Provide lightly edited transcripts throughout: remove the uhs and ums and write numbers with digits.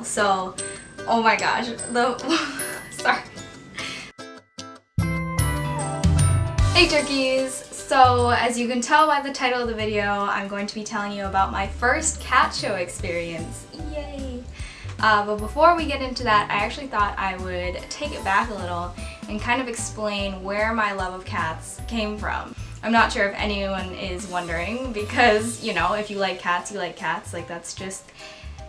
So, oh my gosh, sorry. Hey turkeys! So, as you can tell by the title of the video, I'm going to be telling you about my first cat show experience. Yay! But before we get into that, I actually thought I would take it back a little and kind of explain where my love of cats came from. I'm not sure if anyone is wondering because, you know, if you like cats, you like cats. Like, that's just,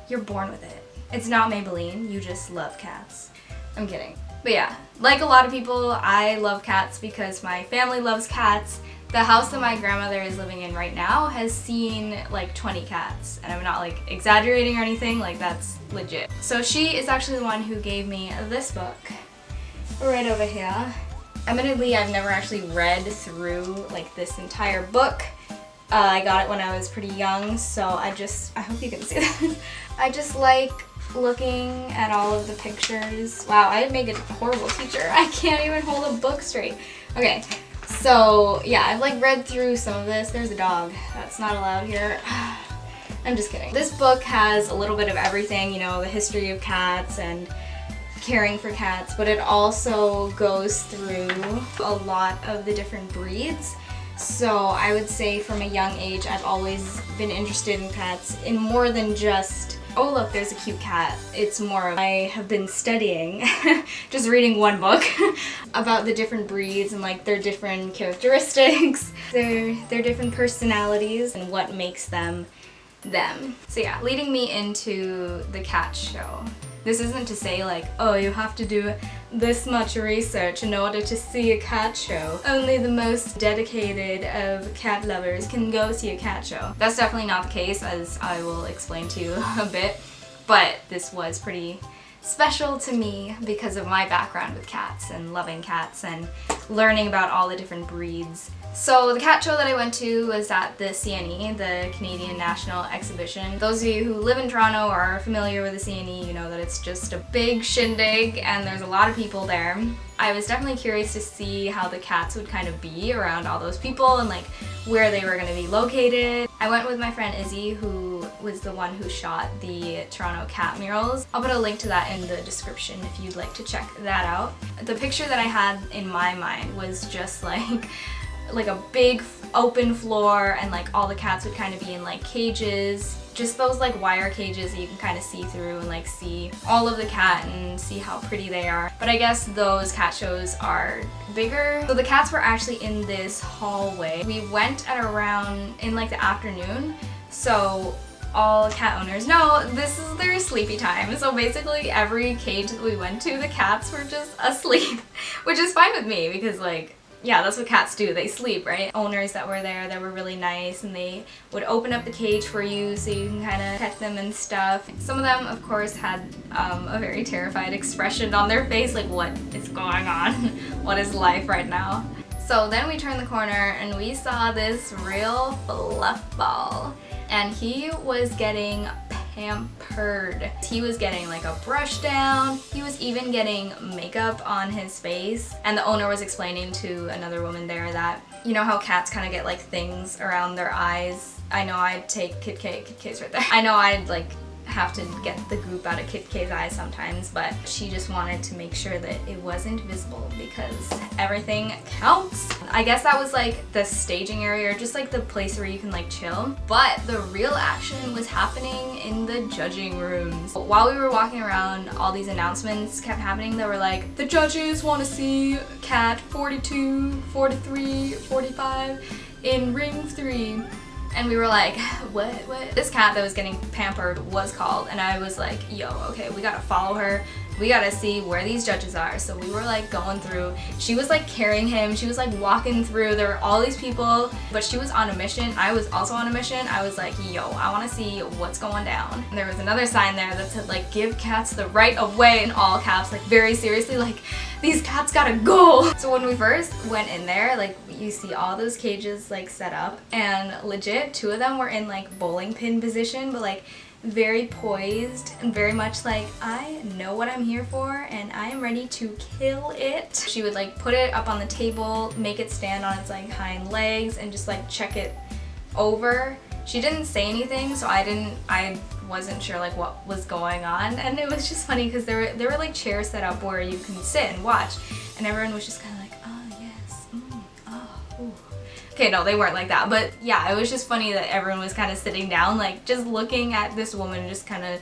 you're born with it. It's not Maybelline, you just love cats. I'm kidding. But yeah, like a lot of people, I love cats because my family loves cats. The house that my grandmother is living in right now has seen like 20 cats, and I'm not like exaggerating or anything, like that's legit. So she is actually the one who gave me this book right over here. Admittedly, I've never actually read through like this entire book. I got it when I was pretty young, so I hope you can see that. I just like looking at all of the pictures. Wow, I make a horrible teacher. I can't even hold a book straight. Okay, so yeah, I've like read through some of this. There's a dog. That's not allowed here. I'm just kidding. This book has a little bit of everything, you know, the history of cats and caring for cats, but it also goes through a lot of the different breeds. So I would say from a young age, I've always been interested in cats in more than just, oh look, there's a cute cat. It's more of, I have been studying, just reading one book, about the different breeds and like their different characteristics, their different personalities and what makes them them. So yeah, leading me into the cat show. This isn't to say like, oh, you have to do this much research in order to see a cat show. Only the most dedicated of cat lovers can go see a cat show. That's definitely not the case, as I will explain to you a bit, but this was pretty special to me because of my background with cats and loving cats and learning about all the different breeds. So the cat show that I went to was at the CNE, the Canadian National Exhibition. Those of you who live in Toronto or are familiar with the CNE, you know that it's just a big shindig and there's a lot of people there. I was definitely curious to see how the cats would kind of be around all those people and like where they were going to be located. I went with my friend Izzy, who was the one who shot the Toronto cat murals. I'll put a link to that in the description if you'd like to check that out. The picture that I had in my mind was just like a big open floor and like all the cats would kind of be in like cages, just those like wire cages that you can kind of see through and like see all of the cat and see how pretty they are. But I guess those cat shows are bigger. So the cats were actually in this hallway. We went at around in like the afternoon, so all cat owners know this is their sleepy time. So basically every cage that we went to, the cats were just asleep, which is fine with me because like, yeah, that's what cats do. They sleep, right? Owners that were there that were really nice and they would open up the cage for you so you can kind of pet them and stuff. Some of them, of course, had a very terrified expression on their face, like what is going on? What is life right now? So then we turned the corner and we saw this real fluff ball and he was getting pampered. He was getting like a brush down. He was even getting makeup on his face. And the owner was explaining to another woman there that, you know how cats kind of get like things around their eyes. I know I'd take Kit K's right there. I know I'd like have to get the goop out of Kit K's eyes sometimes, but she just wanted to make sure that it wasn't visible because everything counts. I guess that was like the staging area or just like the place where you can like chill, but the real action was happening in the judging rooms. While we were walking around, all these announcements kept happening that were like, the judges want to see cat 42, 43, 45 in ring 3. And we were like, what? This cat that was getting pampered was called, and I was like, yo, okay, we gotta follow her. We gotta see where these judges are. So we were like going through. She was like carrying him. She was like walking through. There were all these people, but she was on a mission. I was also on a mission. I was like, yo, I wanna see what's going down. And there was another sign there that said like, give cats the right of way in all caps, like very seriously, like these cats gotta go. So when we first went in there, like you see all those cages like set up and legit 2 of them were in like bowling pin position, but like very poised and very much like, I know what I'm here for and I am ready to kill it. She would like put it up on the table, make it stand on its like hind legs and just like check it over. She didn't say anything, so I wasn't sure like what was going on, and it was just funny because there were like chairs set up where you can sit and watch, and everyone was just kind of like, oh yes, oh, ooh. Okay, no, they weren't like that, but yeah, it was just funny that everyone was kind of sitting down, like just looking at this woman just kind of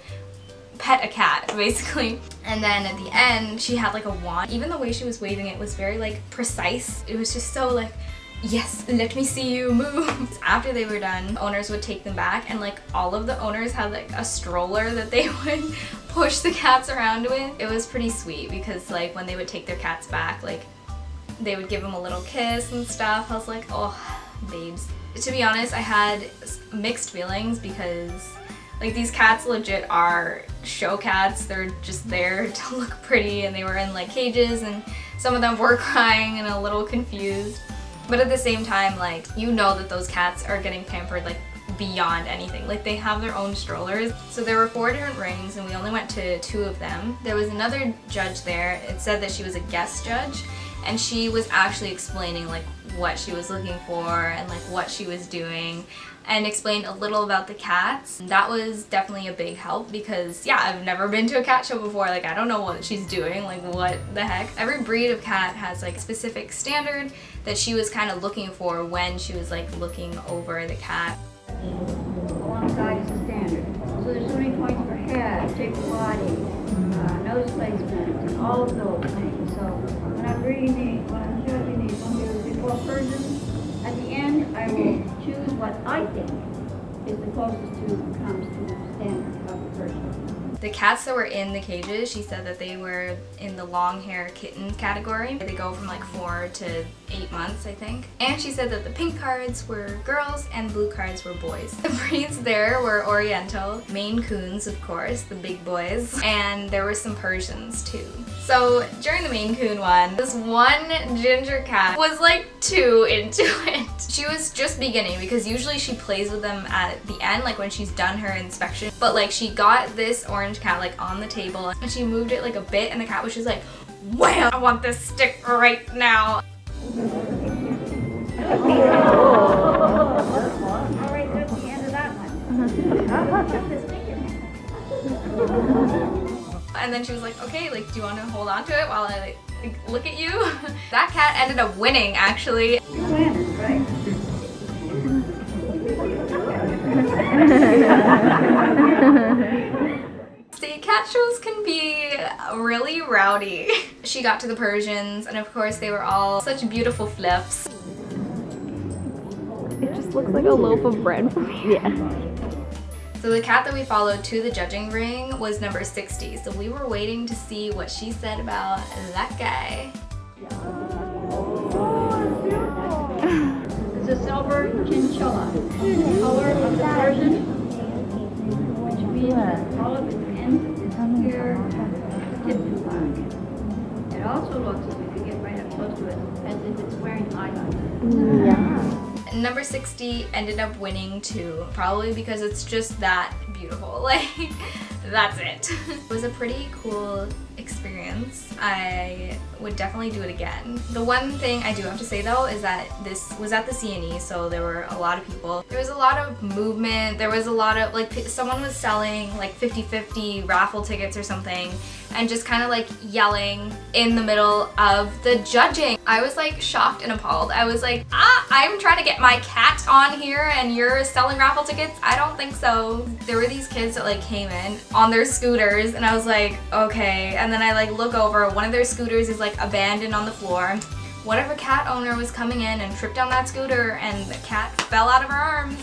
pet a cat basically. And then at the end she had like a wand. Even the way she was waving it was very like precise. It was just so like, yes, let me see you move. After they were done, owners would take them back, and like all of the owners had like a stroller that they would push the cats around with. It was pretty sweet because like when they would take their cats back, like they would give them a little kiss and stuff. I was like, oh, babes. To be honest, I had mixed feelings because like these cats legit are show cats. They're just there to look pretty, and they were in like cages, and some of them were crying and a little confused. But at the same time, like, you know that those cats are getting pampered like beyond anything. Like, they have their own strollers. So there were 4 different rings, and we only went to 2 of them. There was another judge there. It said that she was a guest judge, and she was actually explaining like what she was looking for and like what she was doing, and explained a little about the cats. That was definitely a big help because yeah, I've never been to a cat show before. Like, I don't know what she's doing, like what the heck. Every breed of cat has like a specific standard that she was kind of looking for when she was like looking over the cat. Alongside is the standard. So there's so many points for head, shape of body, nose placement, and all of those things. So when I'm judging these, when you're before Persian, at the end I will choose what I think is the closest to comes to the standard of the person. The cats that were in the cages, she said that they were in the long hair kitten category. They go from like 4 to 8 months, I think. And she said that the pink cards were girls and blue cards were boys. The breeds there were Oriental, Maine Coons, of course, the big boys, and there were some Persians too. So during the Maine Coon one, this one ginger cat was like too into it. She was just beginning because usually she plays with them at the end, like when she's done her inspection. But like she got this orange cat like on the table and she moved it like a bit, and the cat was just like, wham! I want this stick right now. Alright, that's the end of that one. Put the stick in there. And then she was like, okay, like, do you want to hold on to it while I like look at you? That cat ended up winning, actually. You win, right. See, cat shows can be really rowdy. She got to the Persians, and of course they were all such beautiful flips. It just looks like a loaf of bread for me. Yeah. So the cat that we followed to the judging ring was number 60. So we were waiting to see what she said about that guy. It's a silver chinchilla. The color of the Persian, which means that all of its ends is clear kitten black. It also looks, if we could get right up close to it, as if it's wearing eyeliner. Yeah. Number 60 ended up winning too, probably because it's just that beautiful. Like, that's it. It was a pretty cool experience. I would definitely do it again. The one thing I do have to say though is that this was at the CNE, so there were a lot of people. There was a lot of movement. There was a lot of, like, someone was selling like 50-50 raffle tickets or something and just kind of like yelling in the middle of the judging. I was like shocked and appalled. I was like, I'm trying to get my cat on here and you're selling raffle tickets? I don't think so. There were these kids that like came in on their scooters, and I was like, okay. And then I like look over, one of their scooters is like abandoned on the floor. Whatever cat owner was coming in and tripped on that scooter and the cat fell out of her arms,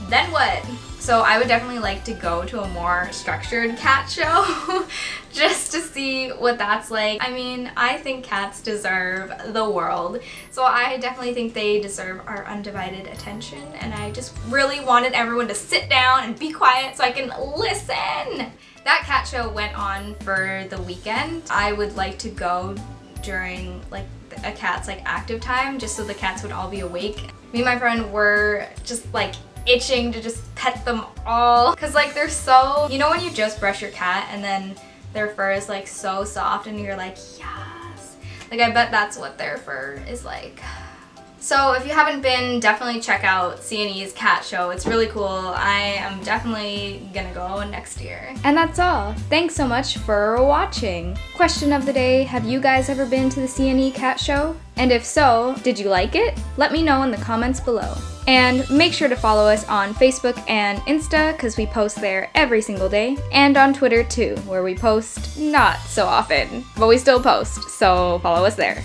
then what? So I would definitely like to go to a more structured cat show just to see what that's like. I mean, I think cats deserve the world. So I definitely think they deserve our undivided attention, and I just really wanted everyone to sit down and be quiet so I can listen. That cat show went on for the weekend. I would like to go during like a cat's like active time, just so the cats would all be awake. Me and my friend were just like itching to just pet them all, because like they're so, you know when you just brush your cat and then their fur is like so soft and you're like, yes. Like I bet that's what their fur is like. So if you haven't been, definitely check out CNE's cat show. It's really cool. I am definitely gonna go next year. And that's all. Thanks so much for watching. Question of the day, have you guys ever been to the CNE cat show? And if so, did you like it? Let me know in the comments below. And make sure to follow us on Facebook and Insta, because we post there every single day. And on Twitter too, where we post not so often, but we still post, so follow us there.